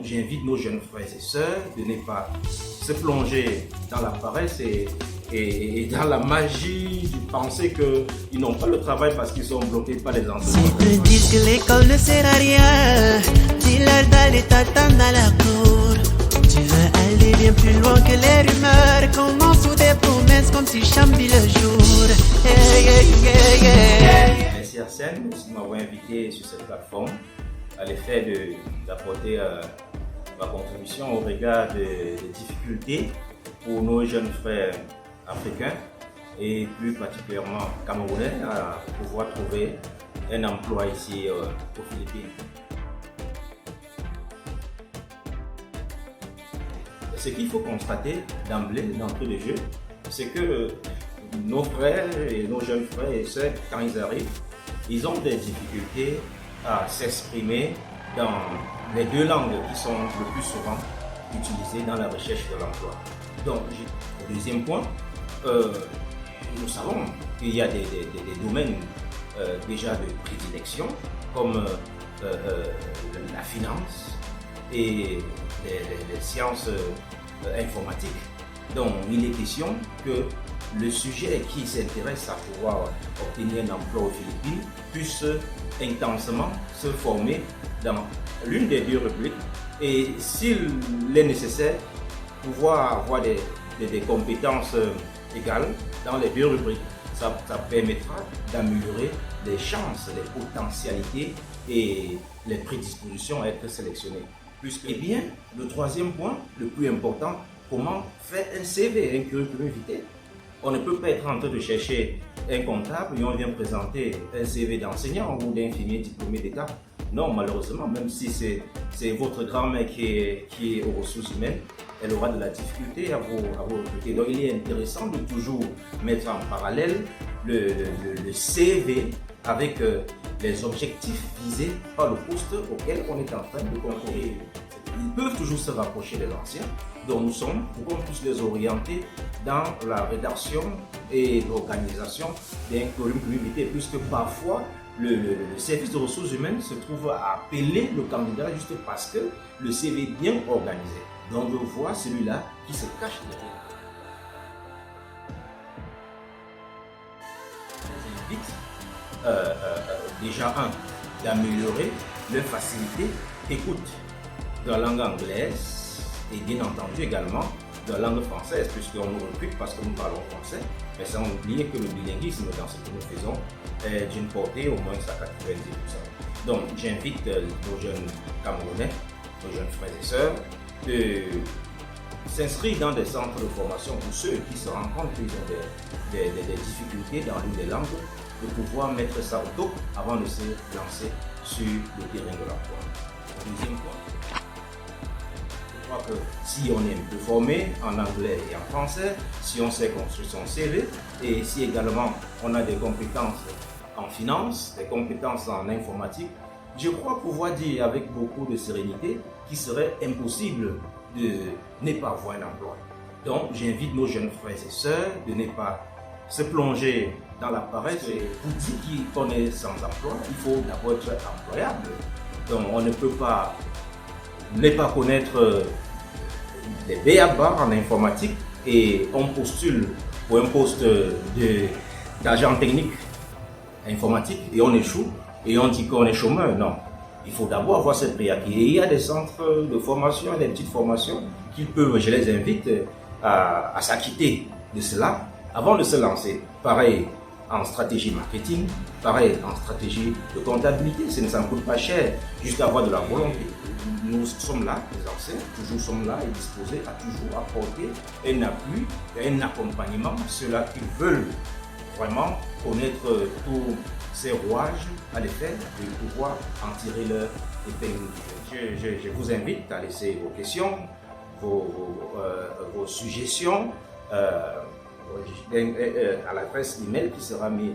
J'invite nos jeunes frères et sœurs de ne pas se plonger dans la paresse et dans la magie de penser qu'ils n'ont pas le travail parce qu'ils sont bloqués par les enseignants. S'ils te disent que l'école ne sert à rien, dis-leur d'aller t'attendre à la cour. Tu veux aller bien plus loin que les rumeurs, commence sous des promesses comme si chambie le jour. Merci Arsène de m'avoir invité sur cette plateforme à l'effet d'apporter ma contribution au regard des difficultés pour nos jeunes frères africains et plus particulièrement camerounais à pouvoir trouver un emploi ici aux Philippines. Ce qu'il faut constater d'entrée de jeu, c'est que nos frères et nos jeunes frères et sœurs, quand ils arrivent, ils ont des difficultés à s'exprimer dans les deux langues qui sont le plus souvent utilisées dans la recherche de l'emploi. Donc, au deuxième point, nous savons qu'il y a des domaines déjà de prédilection comme la finance et les sciences informatiques. Donc, il est question que le sujet qui s'intéresse à pouvoir obtenir un emploi aux Philippines puisse intensément se former dans l'une des deux rubriques et s'il est nécessaire, pouvoir avoir des compétences égales dans les deux rubriques. Ça permettra d'améliorer les chances, les potentialités et les prédispositions à être sélectionnées. Eh bien, le troisième point, le plus important, comment faire un CV, un curriculum vitae. On ne peut pas être en train de chercher un comptable et on vient présenter un CV d'enseignant ou d'infirmier diplômé d'État. Non, malheureusement, même si c'est votre grand-mère qui est aux ressources humaines, elle aura de la difficulté à vous recruter. Donc, il est intéressant de toujours mettre en parallèle le CV avec les objectifs visés par le poste auquel on est en train de concourir. Ils peuvent toujours se rapprocher des anciens dont nous sommes pour qu'on puisse les orienter dans la rédaction et l'organisation d'un curriculum vitae, puisque parfois le service de ressources humaines se trouve à appeler le candidat juste parce que le CV est bien organisé. Donc je vois celui-là qui se cache derrière. Je les invite déjà d'améliorer leur facilité d'écoute de la langue anglaise et bien entendu également de la langue française, puisqu'on nous recrute parce que nous parlons français, mais sans oublier que le bilinguisme dans ce que nous faisons est d'une portée au moins à 90%. Donc j'invite nos jeunes Camerounais, nos jeunes frères et sœurs, de s'inscrire dans des centres de formation pour ceux qui se rendent compte qu'ils ont des difficultés dans l'une des langues, de pouvoir mettre ça au top avant de se lancer sur le terrain de l'emploi. Deuxième point. Je crois que si on est un peu formé en anglais et en français, si on sait construire son CV et si également on a des compétences en finance, des compétences en informatique, je crois pouvoir dire avec beaucoup de sérénité qu'il serait impossible de ne pas avoir un emploi. Donc j'invite nos jeunes frères et sœurs de ne pas se plonger dans la paresse et pour dire qu'on est sans emploi, il faut d'abord être employable. Donc on ne peut pas ne pas connaître les b.a.-ba en informatique et on postule pour un poste d'agent technique informatique et on échoue et on dit qu'on est chômeur. Non, il faut d'abord avoir cette préacquis. Et il y a des centres de formation, des petites formations qui peuvent, je les invite à s'acquitter de cela avant de se lancer. Pareil en stratégie marketing, pareil en stratégie de comptabilité, ça ne s'en coûte pas cher, juste avoir de la volonté. Nous sommes là, les anciens, toujours sommes là et disposés à toujours apporter un appui et un accompagnement à ceux-là qui veulent vraiment connaître tous ces rouages à l'effet de pouvoir en tirer leur épingle. Je vous invite à laisser vos questions, vos suggestions à l'adresse email qui sera mise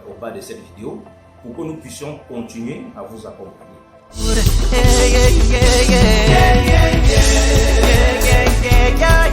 au bas de cette vidéo pour que nous puissions continuer à vous accompagner. Yeah, yeah, yeah, yeah, yeah, yeah, yeah, yeah, yeah.